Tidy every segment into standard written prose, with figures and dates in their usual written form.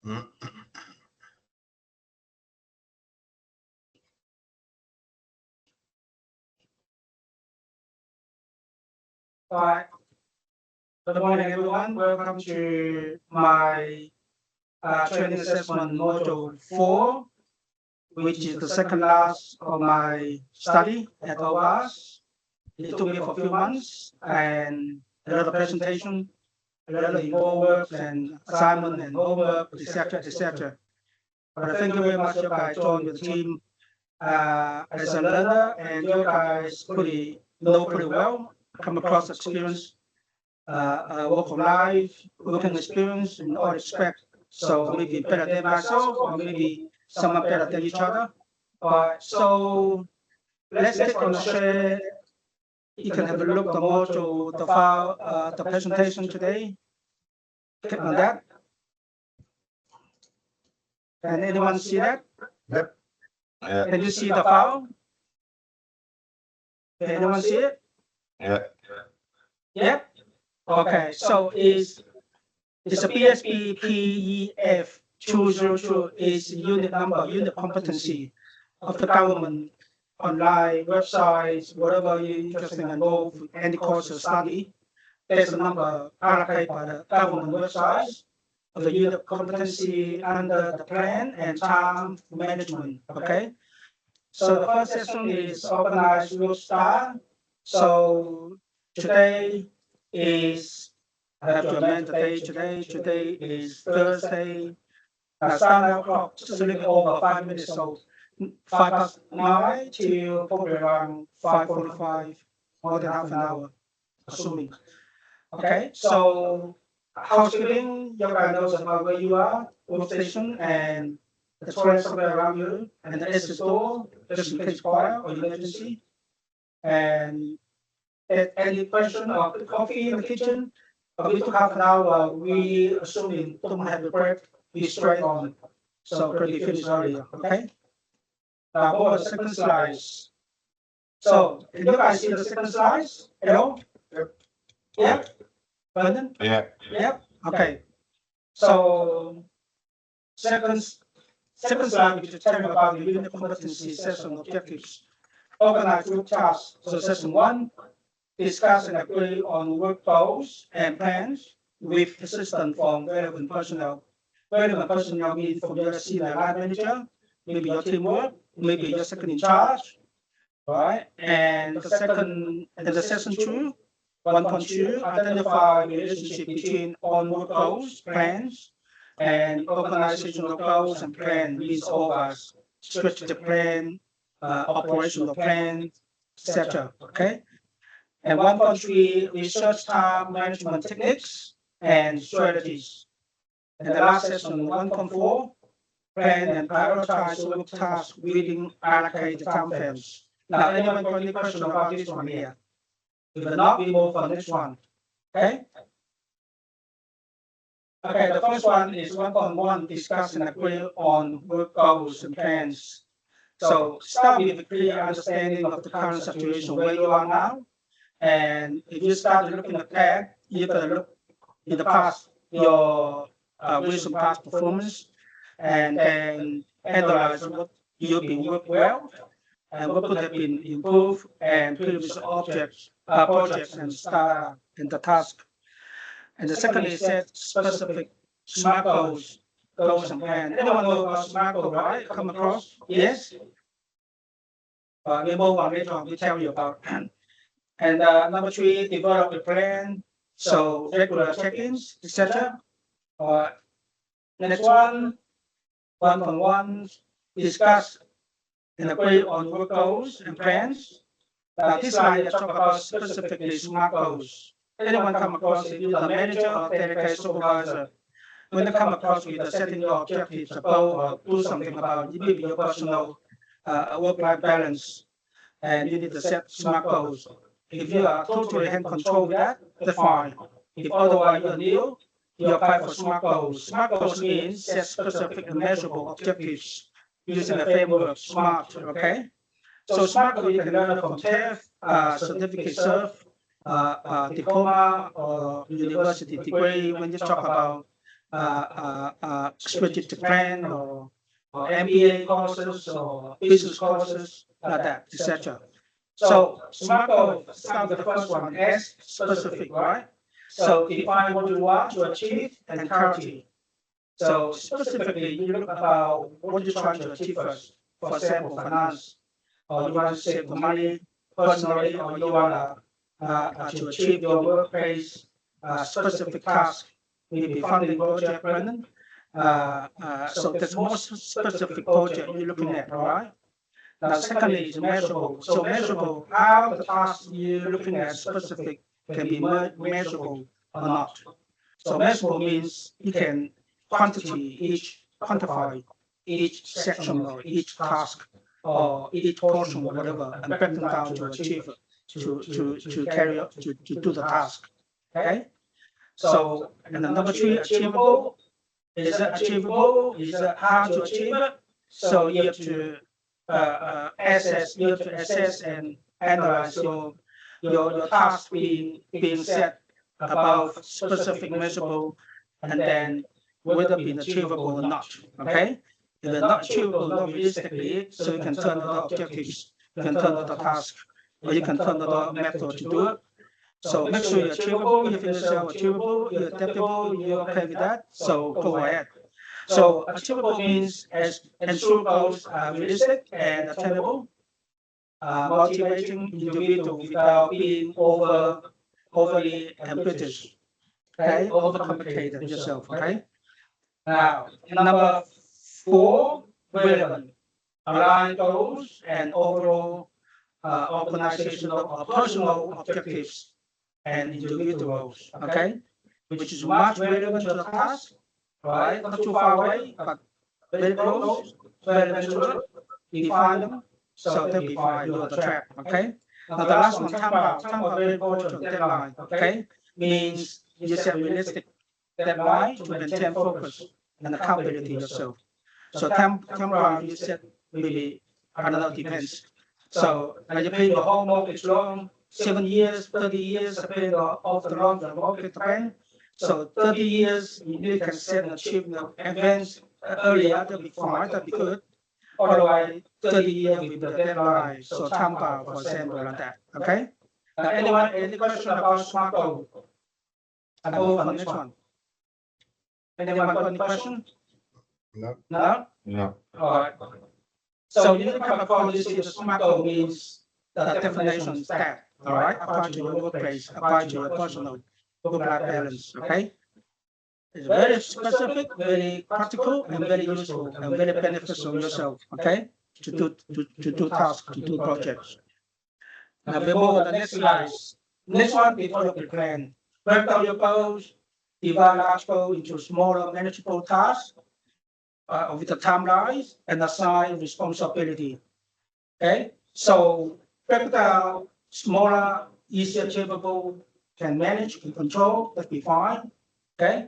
Hi, good morning, everyone. Welcome to my training assessment module 4, which is the second last of my study at OVAS. It took me for a few months and a lot of presentation, a lot of involved work and assignment and homework, etc., etc. But thank you very much, you guys joined the team as a learner, and you guys know pretty well, come across experience, work of life, working experience, and all respect. So maybe better than myself, or maybe someone better than each other. So let's take on share. You can have a look at the module, the file, the presentation today. Click on that. Can anyone see that? Yep. Can you see the file? Can anyone see it? Yeah. Yep. Okay. So it's a BSBPEF202 is unit number, unit competency of the government online websites, whatever you're interested in involved, any course or study. There's a number allocated by the government websites of the unit competency under the plan and time management. Okay. So the first session is organized work style. So today is, I have to amend the day today. Today is Thursday. Start 9 o'clock, just a little bit over 5 minutes. So 9 till probably around 5:45, more than half an hour, assuming. Okay, so housekeeping, you guys knows about where you are, workstation, and the toilet somewhere around you, and the exit door, just in case fire or emergency. And any question of the coffee in the kitchen, we took half an hour. We assuming don't have a break, we straight on. So pretty finish earlier, okay? Now over the second slides. So can you guys see the second slides? Hello? Yep. Yep. Brendan? Yeah. Yep. Okay. So second slide, which is telling about the unit competency session objectives. Organize group tasks. So session 1, discuss and agree on work goals and plans with assistance from relevant personnel. Relevant personnel means from your senior line manager, maybe your teamwork, maybe your second in charge, right? And the session 2, 1.2, identify relationship between on work goals, plans, and organizational goals and plan means overs, strategic plan, operational plan, etc. Okay. And 1.3, research time management techniques and strategies. And the last session, 1.4, plan and prioritize work tasks within allocated time frames. Now, anyone got any question about this one here? If not, we move on next one. Okay? Okay, the first one is 1.1, discuss and agree on work goals and plans. So start with a clear understanding of the current situation where you are now. And if you start looking at that, you're going to look in the past, your recent past performance, and then analyze what you've been working well and what could have been improved and previous projects and start in the task. And the second is set specific SMART goals and plans. Anyone know about SMART goals, right? Come across? Yes? We move on later on, we tell you about. And number 3, develop a plan. So regular check-ins, etc. Next one, 1.1, discuss and agree on work goals and plans. Now this slide is talk about specifically SMART goals. Anyone come across it, either manager or dedicated supervisor, when they come across with setting your objectives, a goal, or do something about maybe your personal work-life balance, and you need to set SMART goals. If you are totally in control of that, that's fine. If otherwise you're new, you apply for SMART goals. SMART goals means set specific and measurable objectives using the framework SMART, okay? So SMART goals you can learn from TEF, certificate serve, diploma, or university degree when you talk about strategic plan or MBA courses or business courses like that, etc. So SMART goal start with the first one, S specific, right? So define what you want to achieve and clarity. So specifically, you look about what you're trying to achieve first. For example, finance, or you want to save the money personally, or you want to achieve your workplace specific task, maybe funding project planning. So there's more specific project you're looking at, all right? Now, secondly is measurable. So measurable, how the task you're looking at specific can be measurable or not. So measurable means you can quantify each section or each task or each portion, whatever, and break them down to achieve it, to carry out, to do the task. Okay? So, and then number three, achievable. Is it achievable? Is it hard to achieve it? So you have to assess and analyze your task being set above specific measurable, and then whether being achievable or not. Okay, if they're not achievable, not realistically, so you can turn other objectives, you can turn other tasks, or you can turn other method to do it. So make sure you're achievable. You feel yourself achievable, you're adaptable, you're okay with that. So go ahead. So achievable means ensure goals are realistic and attainable, motivating individual without being overly ambitious. Okay, overcomplicated yourself. Okay. Now, number four, relevant, align goals and overall organizational or personal objectives and individuals. Okay, which is much relevant to the task, right? Not too far away, but very close, relevant to it. Define them, so they'll be fine. You're on the track. Okay. Now the last one, time out very important, deadline. Okay, means you set realistic deadline to maintain focus and accountability yourself. So time you set maybe, I don't know, depends. So when you pay your whole mortgage loan, 7 years, 30 years, paying off the loan, the mortgage bank. So 30 years, you can set and achieve advance earlier, that'll be fine, that'll be good. Otherwise, 30 years with the deadline, so time bound, for example, like that. Okay? Anyone, any question about SMART goal? And over for the next one. Anyone got any question? No. No? No. All right. So you need to come across this here, the SMART goal means the definition is that, all right? Apply to your workplace, apply to your personal work-life balance, okay? It's very specific, very practical, and very useful, and very beneficial yourself, okay? To do tasks, to do projects. Now we move on the next slide. Next one, develop a plan. Break down your goals, divide large goals into smaller manageable tasks with the timelines, and assign responsibility. Okay, so break down smaller, easier achievable, can manage, can control, that'd be fine. Okay.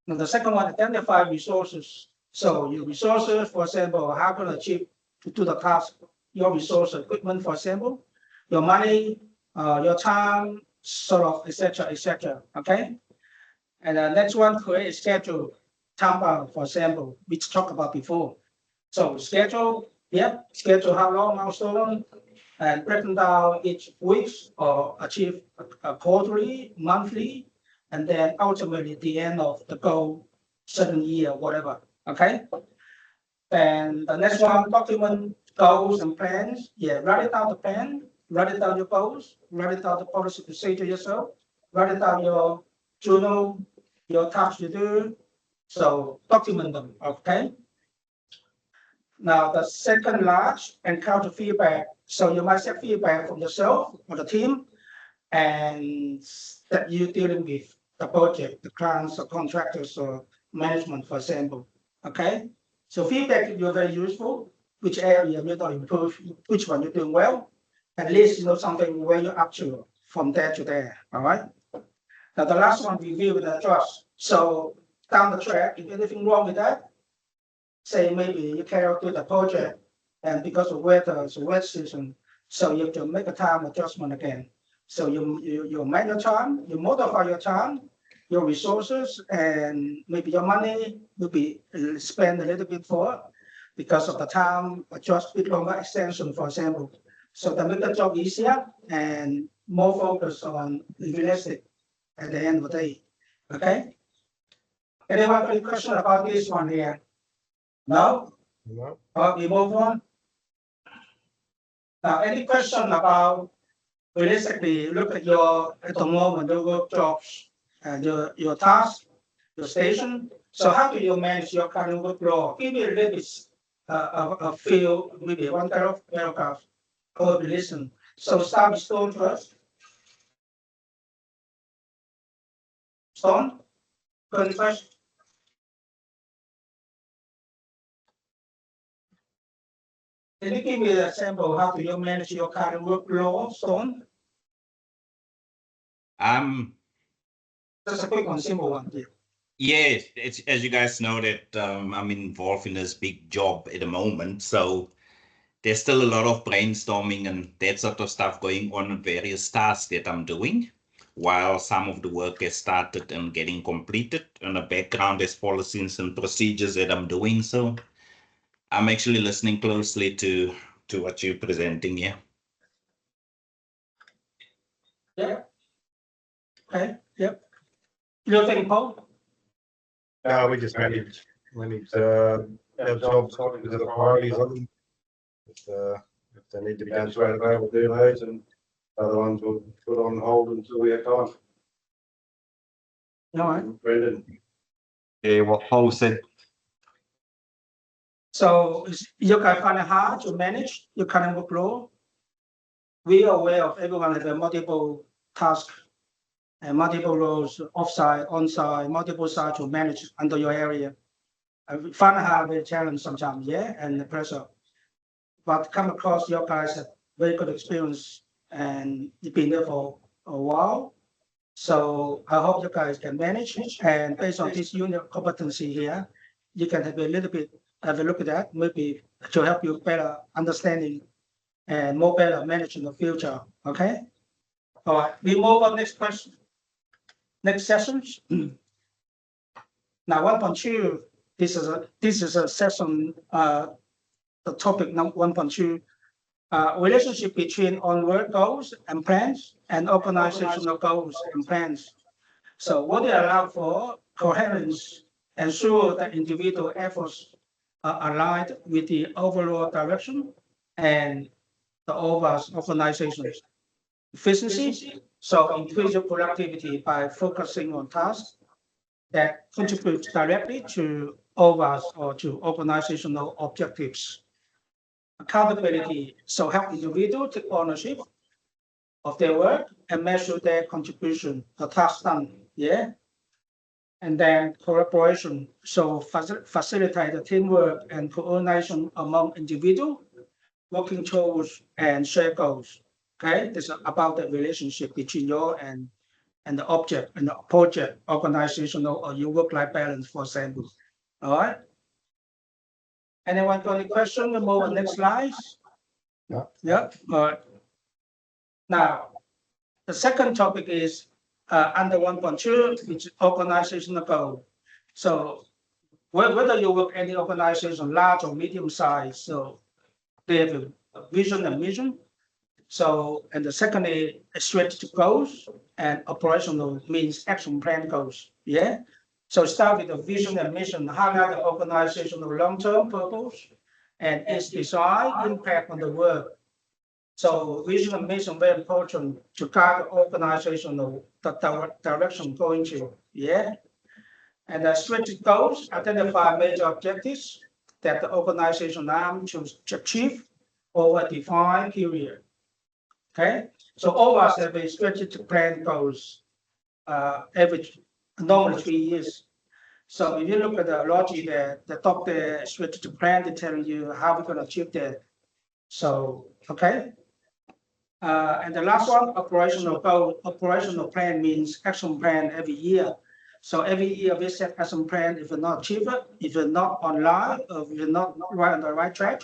Now the second one, identify resources. So your resources, for example, how can you achieve to do the task? Your resources, equipment, for example, your money, your time, sort of, etc., etc. Okay. And the next one, create a schedule, time bound, for example, which talked about before. So schedule, schedule how long milestone, and breaking down each week or achieve a quarterly, monthly, and then ultimately the end of the goal, 7 year, whatever. Okay. And the next one, document goals and plans. Write it down the plan, write it down your goals, write it down the policy procedure yourself, write it down your journal, your tasks you do. So document them. Okay. Now the second large, encounter feedback. So you might get feedback from yourself or the team, and that you're dealing with the project, the clients or contractors or management, for example. Okay. So feedback is very useful. Which area you need to improve, which one you're doing well. At least you know something where you're up to from there to there. All right. Now the last one, review and adjust. So down the track, if anything wrong with that, say maybe you carry out the project, and because of weather, it's a wet season, so you have to make a time adjustment again. So you amend your time, you modify your time, your resources and maybe your money will be spent a little bit for because of the time, just with longer extension, for example. So to make the job easier and more focus on realistic at the end of the day. Okay. Anyone got any question about this one here? No? No. We move on. Now, any question about realistically look at at the moment your work jobs and your task, your station. So how do you manage your current workload? Give me a little bit a few, maybe one paragraph or listen. So start with Stone first. Stone, current question. Can you give me an example? How do you manage your current workload, Stone? Just a quick one, simple one. Yeah. Yeah, it's as you guys know that I'm involved in this big job at the moment, so there's still a lot of brainstorming and that sort of stuff going on with various tasks that I'm doing, while some of the work has started and getting completed. In the background, there's policies and procedures that I'm doing, so I'm actually listening closely to what you're presenting here. Yeah. Okay. Yep. You think, Paul? No, we just manage our jobs according to the priorities of them. If they need to be done straight away, we'll do those, and other ones we'll put on hold until we have time. All right. Brendan. Yeah, what Paul said. So you guys find it hard to manage your current workload. We are aware of everyone has a multiple tasks and multiple roles, offsite, onsite, multiple sites to manage under your area. I find it hard, very challenge sometimes, yeah, and the pressure. But come across your guys have very good experience and you've been there for a while. So I hope you guys can manage and based on this unit competency here, you can have a little bit have a look at that, maybe to help you better understanding and more better manage in the future. Okay. All right. We move on next question. Next sessions. Now 1.2. This is a session. The topic number 1.2. Relationship between onward goals and plans and organizational goals and plans. So what they allow for coherence, ensure that individual efforts are aligned with the overall direction and the overall organization's efficiency. So increase your productivity by focusing on tasks that contribute directly to overall or to organizational objectives. Accountability, so help individuals take ownership of their work and measure their contribution, the task done. Yeah. And then collaboration, so facilitate the teamwork and coordination among individuals working towards and share goals. Okay, this is about the relationship between you and the object and the project, organizational or your work-life balance, for example. All right. Anyone got any question? We move on next slide. Yeah. Yeah. All right. Now, the second topic is under 1.2, which is organizational goal. So whether you work any organization, large or medium size, so they have a vision and mission. So, and the second is strategic goals and operational means action plan goals. Yeah. So start with the vision and mission, highlight the organizational long-term purpose and its design impact on the work. So vision and mission very important to guide the organizational direction going to. Yeah. And the strategic goals identify major objectives that the organization aims to achieve over a defined period. Okay. So all of us have a strategic plan goals every normally 3 years. So if you look at the logic there, the top the strategic plan, they tell you how we're going to achieve that. So okay. And the last one, operational goal. Operational plan means action plan every year. So every year we set action plan. If we're not achieve it, if we're not online, or if we're not right on the right track,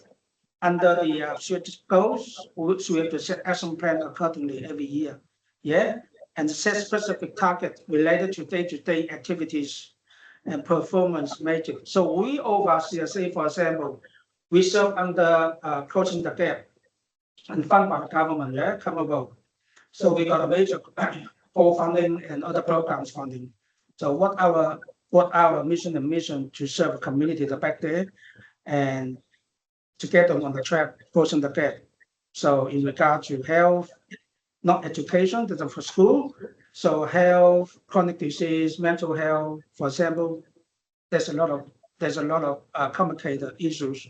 under the strategic goals, which we have to set action plan accordingly every year. Yeah. and set specific targets related to day-to-day activities and performance metrics. So we over CSA, for example, we serve under closing the gap and funded by the government, yeah, comparable. So we got a major co-funding and other programs funding. So what our mission and mission to serve community back there and to get them on the track, closing the gap. So in regard to health, not education, that's for school. So health, chronic disease, mental health, for example, there's a lot of complicated issues.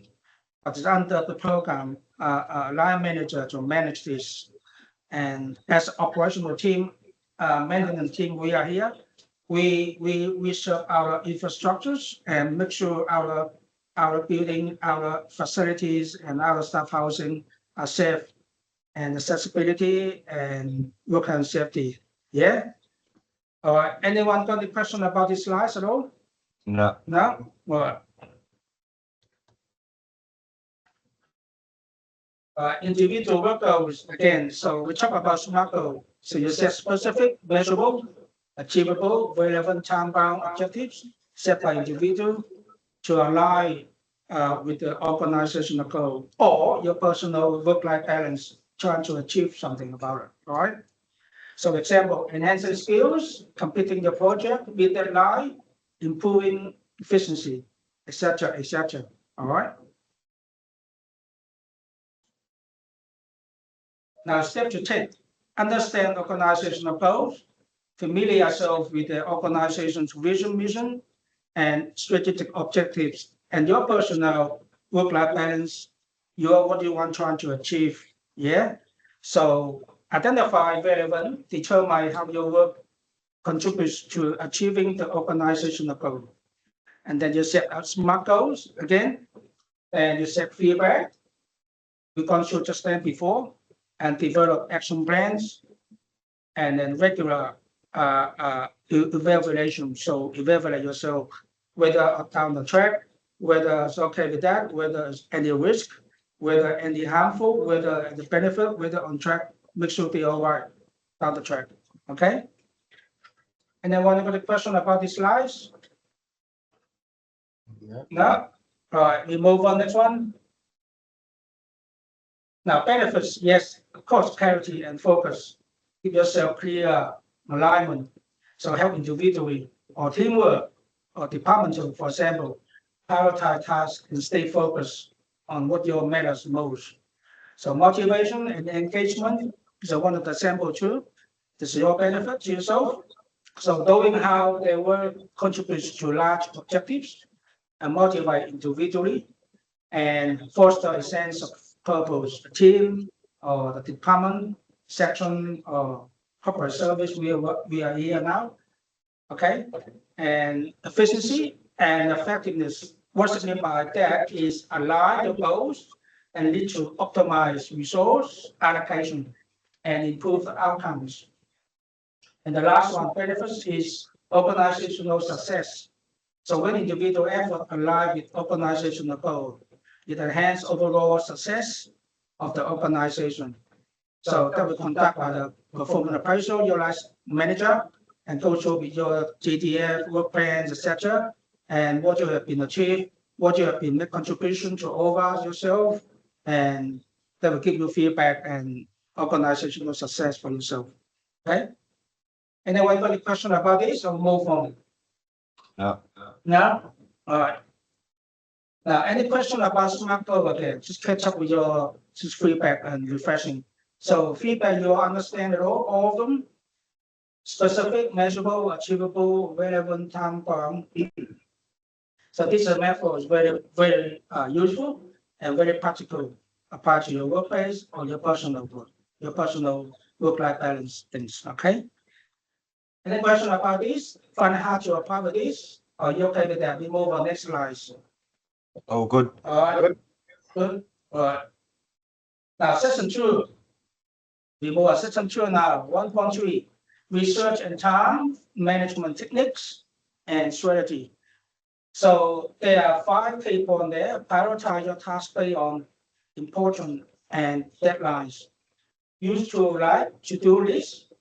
But it's under the program, line manager to manage this. And as operational team, maintenance team, we are here. We serve our infrastructures and make sure our building, our facilities, and our staff housing are safe and accessibility and work and safety. Yeah. Anyone got any question about this slides at all? No. No. Well. Individual work goals again. So we talk about SMART goal. So you set specific, measurable, achievable, relevant, time-bound objectives set by individual to align with the organizational goal or your personal work-life balance, trying to achieve something about it, right? So example, enhancing skills, completing the project with deadline, improving efficiency, etc., etc. All right. Now, step to 10, understand organizational goals, familiar yourself with the organization's vision, mission, and strategic objectives, and your personal work-life balance, what you want trying to achieve. Yeah. So identify relevant, determine how your work contributes to achieving the organizational goal. And then you set out SMART goals again, and you set feedback. We've gone through just then before, and develop action plans, and then regular evaluation. So evaluate yourself whether down the track, whether it's okay with that, whether it's any risk, whether any harmful, whether the benefit, whether on track, make sure they all right down the track. Okay. And then one other question about these slides? Yeah. No? All right, we move on next one. Now, benefits, yes, of course, clarity and focus. Give yourself clear alignment. So help individually or teamwork or departmental, for example, prioritize tasks and stay focused on what your matters most. So motivation and engagement is one of the sample too. This is your benefit to yourself. So knowing how their work contributes to large objectives and motivate individually and foster a sense of purpose. The team or the department, section or corporate service, we are here now. Okay. And efficiency and effectiveness. What's it mean by that is align the goals and lead to optimize resource allocation and improve the outcomes. And the last one, benefits, is organizational success. So when individual effort align with organizational goal, it enhances overall success of the organization. So that will conduct by the performance appraisal, your last manager, and go through with your GDF, work plans, etc., and what you have been achieved, what you have been made contribution to over yourself, and that will give you feedback and organizational success for yourself. Okay. Anyone got any question about this or move on? No. No? All right. Now, any question about SMART goal again? Just catch up with your just feedback and refreshing. So feedback, you understand it all of them? Specific, measurable, achievable, relevant, time bound. So this method is very useful and very practical apart to your workplace or your personal work, your personal work-life balance things. Okay. Any question about this? Find how to apply with this? Are you okay with that? We move on next slide. Oh, good. All right. Good. All right. Now, section 2. We move on section 2 now. 1.3. Research and time management techniques and strategy. So there are 5 key points there. Prioritize your task based on importance and deadlines. Use tools like to-do list,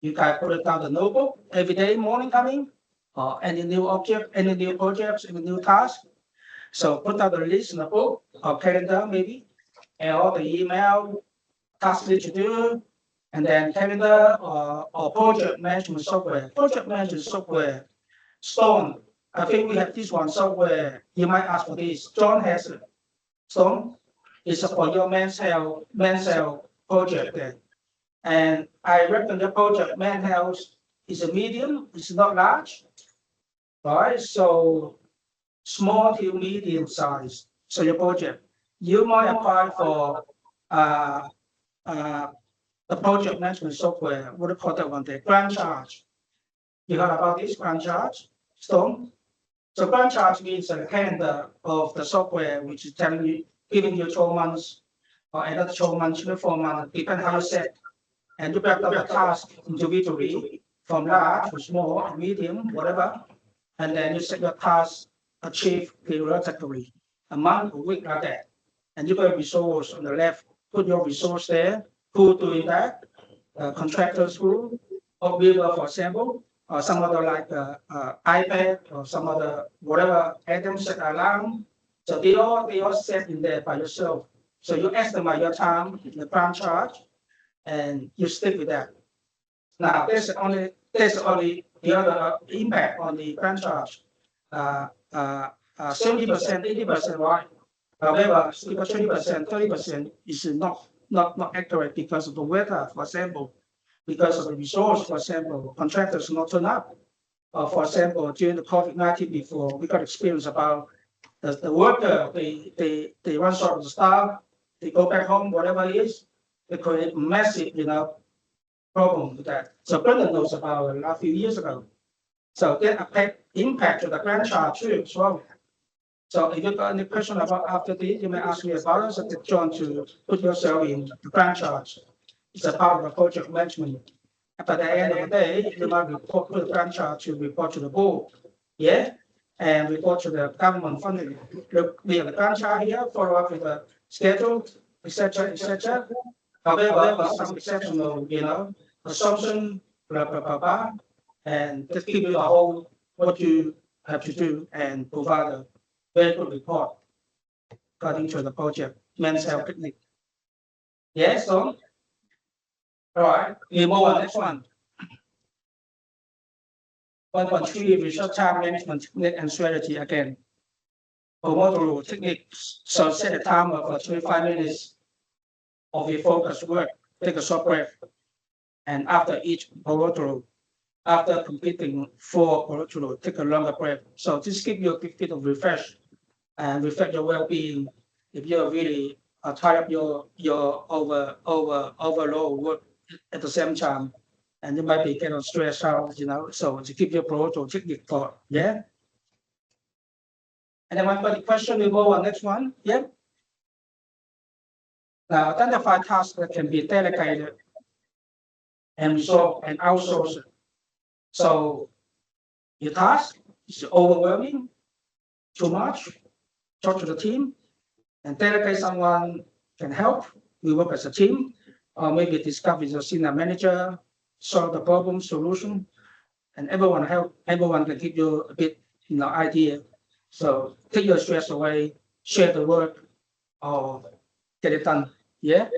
You guys put it down the notebook every day morning coming, or any new object, any new projects, any new task. So put down the list in the book or calendar maybe, and all the email tasks need to do, and then calendar or project management software. Project management software, Stone. I think we have this one software. You might ask for this. John has it. Stone is for your men's health project there. And I reckon the project men's health is a medium, it's not large, right? So small to medium size. So your project, you might apply for uh, uh, the project management software. What do you call that one there? Grant charge. You heard about this grant charge, Stone? So grant charge means a calendar of the software which is telling you, giving you 12 months or another 12 months, 24 months, depending how you set. And you break down the task individually from large to small, medium, whatever. And then you set your task achieved periodically, a month, a week, like that. And you got a resource on the left, put your resource there, who doing that, contractors who, or Weaver, for example, or some other like iPad or some other whatever item set alarm. So they all set in there by yourself. So you estimate your time in the grant charge, and you stick with that. Now there's only the other impact on the grant charge. 70%, 80% right. However, 20%, 30% is not accurate because of the weather, for example, because of the resource, for example, contractors not turn up. For example, during the COVID-19 before, we got experience about the worker, they run short of the staff, they go back home, whatever it is, they create massive, problem with that. So Brendan knows about it a few years ago. So that impact to the grant charge too as well. So if you got any question about after this, you may ask me about it. So John, to put yourself in the grant charge. It's a part of the project management. But at the end of the day, you might report to the grant charge to report to the board. Yeah. And report to the government funding. Look, we have the grant charge here, follow up with the schedule, etc., etc. However, with some exceptional, assumption, blah, blah, blah, blah, and just give you the whole, what you have to do and provide a very good report according to the project men's health picnic. Yes, so, all right, we move on next one. 1.3 research time management technique and strategy again. Pomodoro technique. So set a timer for 25 minutes of your focused work. Take a short break. And after each Pomodoro, after completing 4 Pomodoro, take a longer break. So this gives you a bit of refresh and reflect your well-being. If you're really tired of your overload work at the same time, and you might be kind of stressed out, so to keep your Pomodoro technique for, yeah. And then one question, we go on next one, yeah. Now identify tasks that can be delegated and resolved and outsourced. So your task is overwhelming, too much, talk to the team, and delegate someone can help. We work as a team, or maybe discuss with your senior manager, solve the problem, solution, and everyone help. Everyone can give you a bit, idea. So take your stress away, share the work, or get it done. Yeah.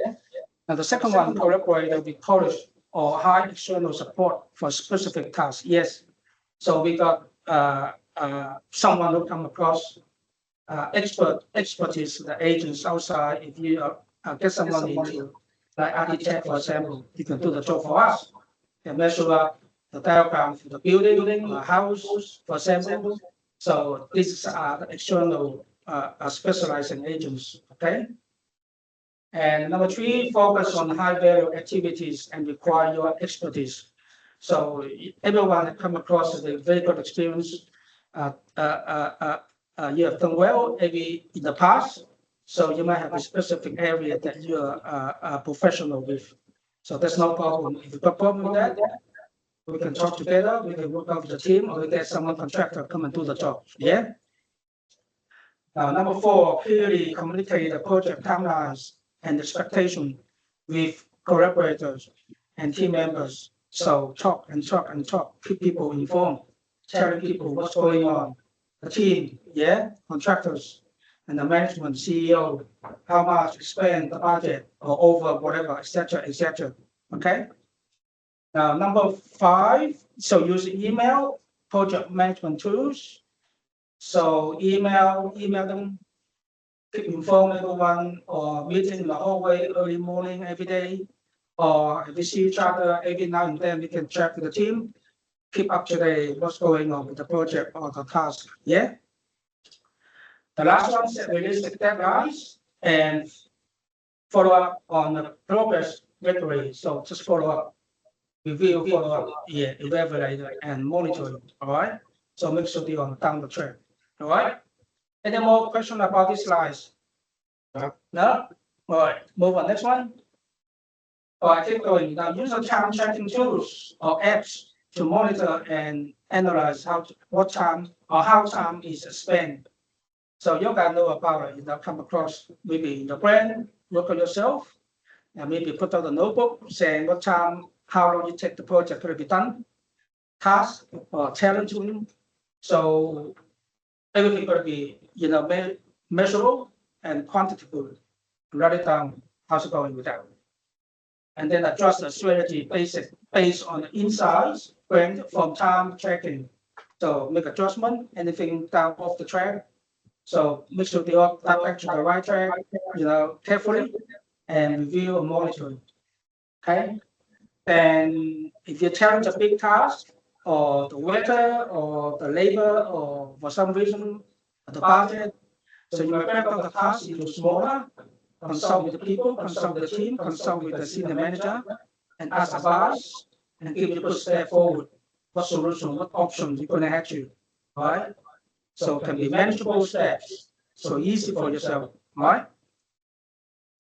Now the second one, collaborate with college or high external support for specific tasks. Yes. So we got someone who come across expertise, the agents outside. If you get someone into like architect, for example, you can do the job for us. And measure up the diagram for the building, house, for example. So these are the external specializing agents. Okay. And number 3, focus on high value activities and require your expertise. So everyone that come across a very good experience, you have done well maybe in the past. So you might have a specific area that you are professional with. So there's no problem. If you've got a problem with that, we can talk together, we can work out with the team, or we get someone contractor come and do the job. Yeah. Number 4, clearly communicate the project timelines and expectation with collaborators and team members. So talk and talk and talk, keep people informed, telling people what's going on. The team, yeah, contractors, and the management, CEO, how much spend the budget or over whatever, etc., etc. Okay. Now, number 5, so use email, project management tools. So email them, keep inform everyone, or meeting in the hallway early morning every day, or if we see each other every now and then, we can check with the team, keep up to date what's going on with the project or the task. Yeah. The last one, set realistic deadlines and follow up on the progress regularly. So just follow up, review, follow up, yeah, evaluate and monitor. All right. So make sure you're on down the track. All right. Any more question about these slides? No. No? All right. Move on. Next one. All right, keep going. Now use the time tracking tools or apps to monitor and analyze what time or how time is spent. So you can know about it. You come across maybe in the brain, work on yourself, and maybe put out a notebook saying what time, how long you take the project to be done, task or challenge. So everything got to be measurable and quantitative. Write it down. How's it going with that? And then adjust the strategy based on the insights gained from time tracking. So make adjustment, anything down off the track. So make sure they are back to the right track, carefully and review and monitor. Okay. And if you challenge a big task or the weather or the labor or for some reason the budget, so you might break down the task into smaller, consult with the people, consult with the team, consult with the senior manager, and ask advice and give you a good step forward. What solution, what option you're gonna have to, right? So it can be manageable steps, so easy for yourself, right?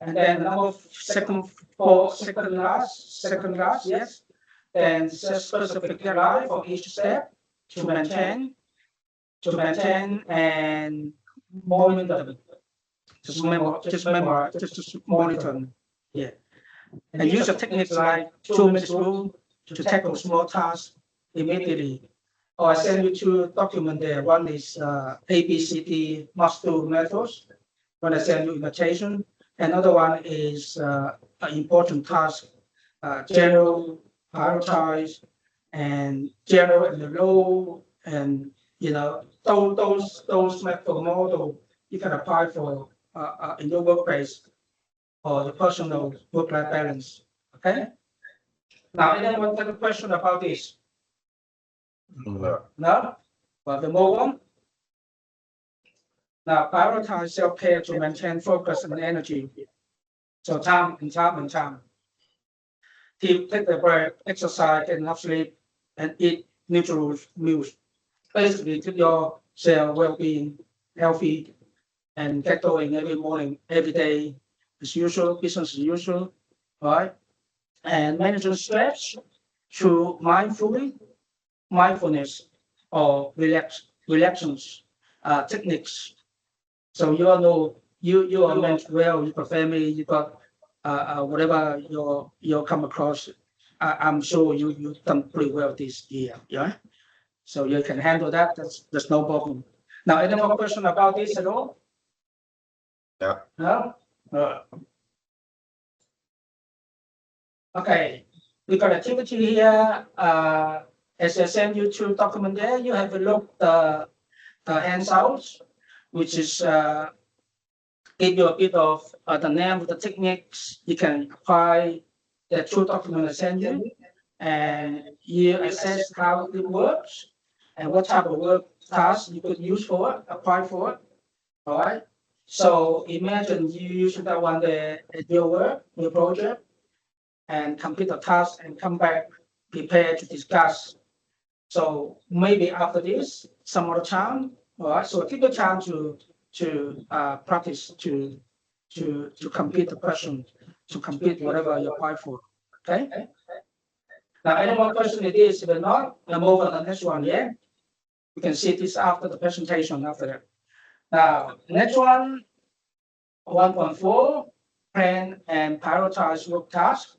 And then number second last, yes. Then set specific deadline for each step to maintain and momentum. Just monitor. Yeah. And use the techniques like 2 minutes rule to tackle small tasks immediately. Or I send you 2 documents there. One is ABCD must-do methods. When I send you invitation, another one is an important task, general, prioritize, and general and low, and those method model you can apply for in your workplace or the personal work-life balance. Okay. Now, anyone have a question about this? No. No? Well, we move on. Now, prioritize self-care to maintain focus and energy. So time. Take the break, exercise, get enough sleep, and eat nutritious meals. Basically, keep your cell well-being healthy and get going every morning, every day, as usual, business as usual, right? And managing stress through mindfulness, or relaxations techniques. So you all know you are meant well. You got family. You got whatever you come across. I'm sure you've done pretty well this year. Yeah. So you can handle that. That's no problem. Now, any more question about this at all? Yeah. No. Okay. We got activity here. As I send you 2 document there, you have a look the handouts, which is give you a bit of the name of the techniques. You can apply the 2 documents I send you, and you assess how it works and what type of work task you could use for it, apply for it. All right. So imagine you use that one there at your work, your project, and complete the task and come back prepared to discuss. So maybe after this, some other time. All right. So take the time to practice to complete the question, to complete whatever you apply for. Okay. Now, any more question it is, if not, we'll move on to the next one. Yeah. You can see this after the presentation after that. Now, next one, 1.4, plan and prioritize work tasks.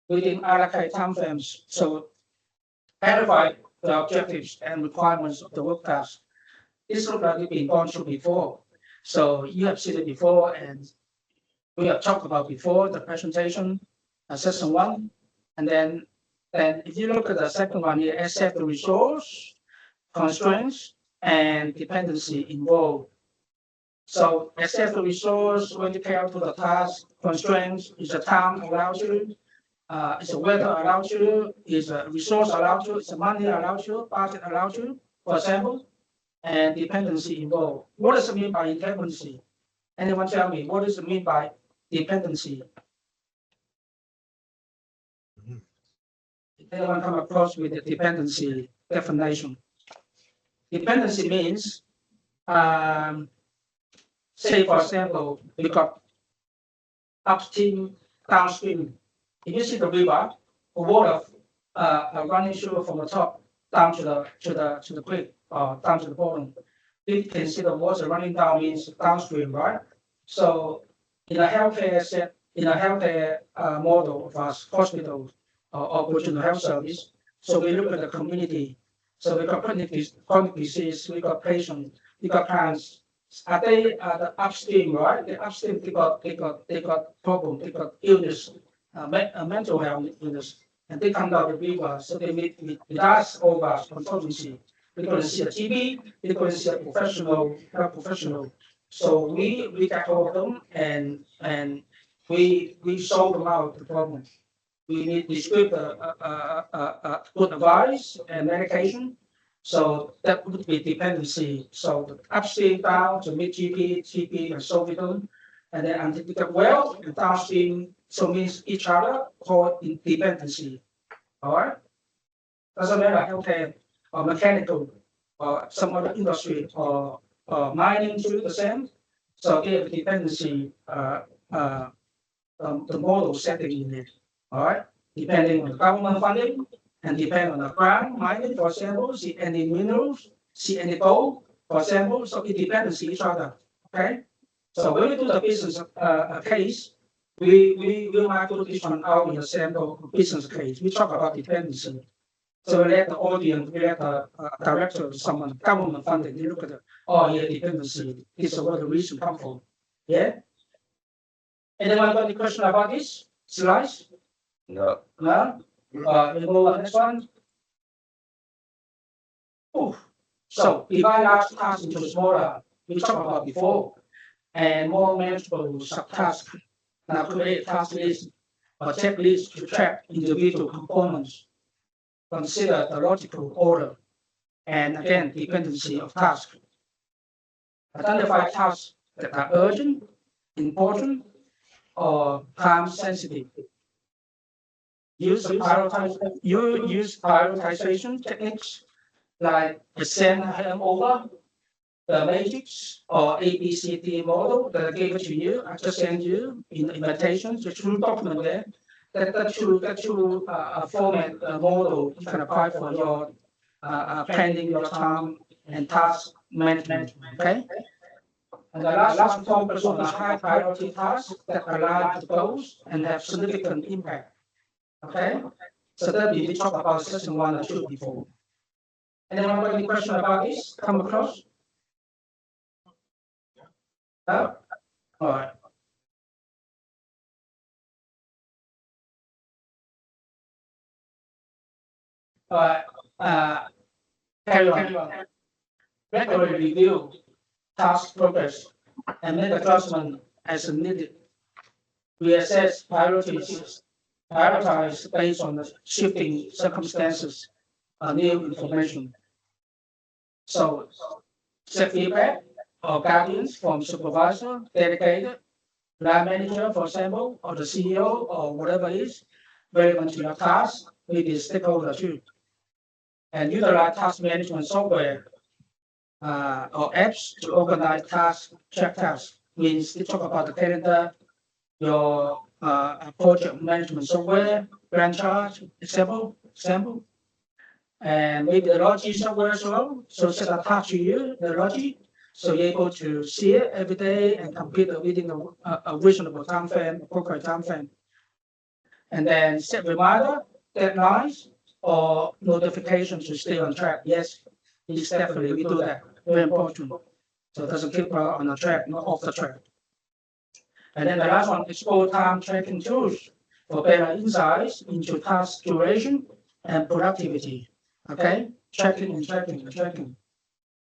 within allocated time frames. So clarify the objectives and requirements of the work task. This looks like it's been gone through before. So you have seen it before, and we have talked about before the presentation, session one, and then if you look at the second one here, accept the resource, constraints, and dependency involved. So accept the resource when you carry out to the task, constraints is the time allowed you, is the weather allowed you, is a resource allowed you, is the money allowed you, budget allowed you, for example, and dependency involved. What does it mean by dependency? Anyone tell me what does it mean by dependency? Anyone come across with the dependency definition? Dependency means, say for example, we got upstream, downstream. If you see the river, the water running through from the top down to the creek or down to the bottom. You can see the water running down means downstream, right? So in a healthcare model of us hospitals or operational health service, so we look at the community. So we got chronic disease, we got patients, we got clients. Are they the upstream, right? The upstream they got problem, they got illness, mental health illness, and they come down the river. So they meet with us over consultancy. We're going to see a TB, we're going to see a health professional. So we get hold of them and we solve them out the problem. We need distribute good advice and medication. So that would be dependency. So the upstream down to meet GP and solve with them. And then until we get well, and downstream, so means each other called dependency. All right? Doesn't matter healthcare or mechanical or some other industry or mining to the same. So they have dependency, the model setting in it. All right, depending on the government funding and depending on the ground mining, for example, see any minerals, see any gold, for example. So it depends on each other. Okay, so when we do the business case, we might put this one out in a sample business case. We talk about dependency. So we let the audience, we let the director, someone government funding, they look at the dependency. This is where the reason come from. Yeah. Anyone got any question about this slides? No. No? We move on next one. Oh, so divide large tasks into smaller, we talked about before, and more manageable subtasks. Now create task list or checklist to track individual components. Consider the logical order and again dependency of tasks. Identify tasks that are urgent, important, or time sensitive. Use prioritization techniques like the over the matrix or ABCD model that I gave it to you. I just sent you in the invitation, the true document there. That true format model you can apply for your planning your time and task management. Okay. And the last one focus on the high priority tasks that align to goals and have significant impact. Okay, so that we talked about session 1 and 2 before. Anyone got any question about this? Come across? No? All right. Carry on. Regularly review task progress and make adjustment as needed. We assess prioritize based on the shifting circumstances or new information. So set feedback or guidance from supervisor, dedicated, line manager, for example, or the CEO or whatever it is, relevant to your task, maybe stakeholder too. And utilize task management software or apps to organize tasks, check tasks. Means they talk about the calendar, your project management software, Gantt chart, example, and maybe the logic software as well. So set a task to you, the logic, so you're able to see it every day and complete it within a reasonable time frame, appropriate time frame. and then set reminder, deadlines, or notifications to stay on track. Yes, it's definitely we do that. Very important. So it doesn't keep on the track, not off the track. And then the last one, explore time tracking tools for better insights into task duration and productivity. Okay, tracking and tracking and tracking.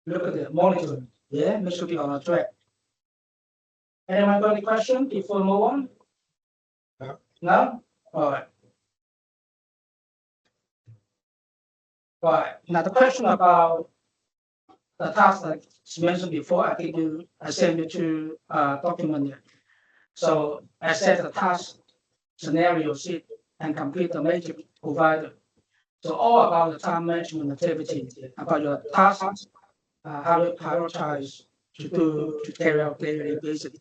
Look at the monitoring. Yeah, make sure be on a track. Anyone got any question before we move on? No. No? All right. All right. Now the question about the task that I mentioned before, I sent you to document here. So I set the task scenario sheet and complete the matrix provided. So all about the time management activity, about your tasks, how you prioritize to carry out daily basis,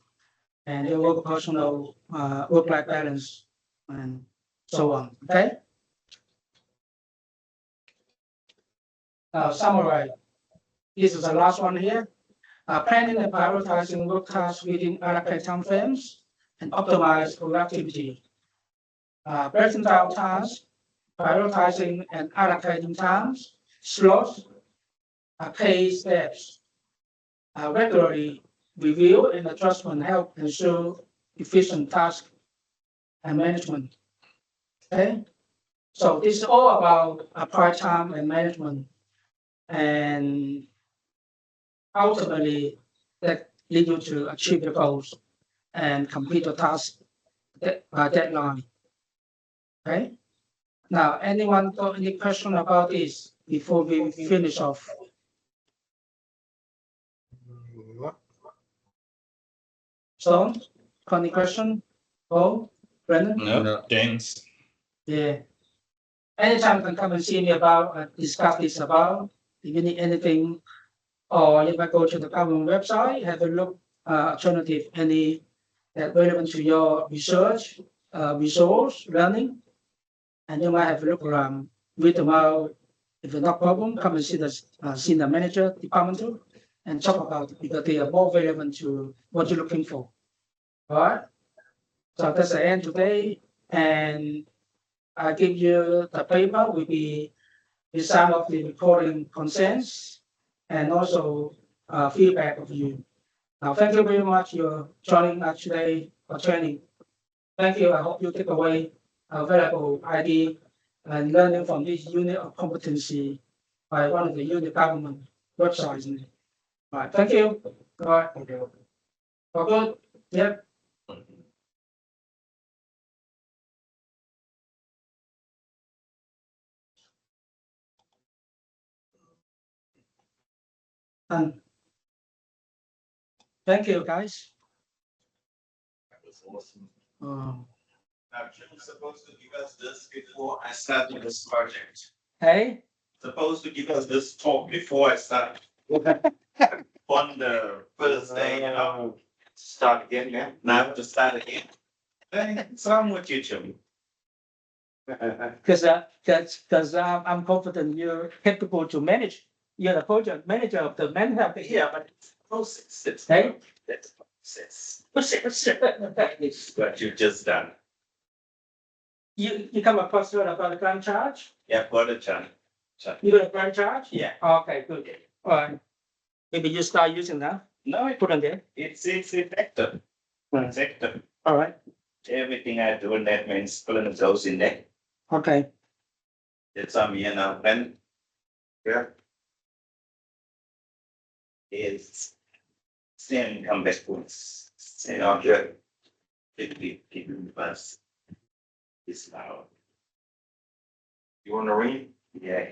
and your work personal work-life balance, and so on. Okay. Now summarize. This is the last one here. Planning and prioritizing work tasks within allocated time frames and optimize productivity. Breaking down tasks, prioritizing and allocating times, slots, pay steps. Regularly review and adjustment help ensure efficient task and management. Okay, so this is all about prior time and management, and ultimately that lead you to achieve the goals and complete the task deadline. Okay. Now, anyone got any question about this before we finish off? Stone, got any question? Oh, Brendan? No, No. thanks. Yeah. Anytime you can come and see me about, discuss this about, if you need anything, or you might go to the government website, have a look, alternative, any that relevant to your research, resource, learning. And you might have a look around, read them out. If it's not problem, come and see the senior manager, departmental, and talk about it because they are more relevant to what you're looking for. All right. So that's the end today, and I give you the paper will be the sign of the recording consents and also feedback of you. Now, thank you very much for joining us today for training. Thank you. I hope you take away a valuable idea and learning from this unit of competency by one of the unit government websites. All right. Thank you. All right. Thank you. All good. Yep. And thank you, guys. That was awesome. Uh, Jim's supposed to give us this before I start this project. hey. Supposed to give us this talk before I start. On the first day, you know. Start again, yeah? Now to start again. Hey, what's wrong with you, Jim? Because I'm confident you're capable to manage. You're the project manager of the mental health here, but Process. It's Hey? That's process. What you've just done. you come across what about the grant charge? Yeah, got it, John. You got a grant charge? Yeah. Okay, good. All right. Maybe you start using that. No, Put on there. it's effective. It's effective. All right. Everything I do in that means pulling those in there. Okay. It's on me now, and yeah. It's same come back to us. Say, oh, good. People bus. It's loud. You want to read? Yeah.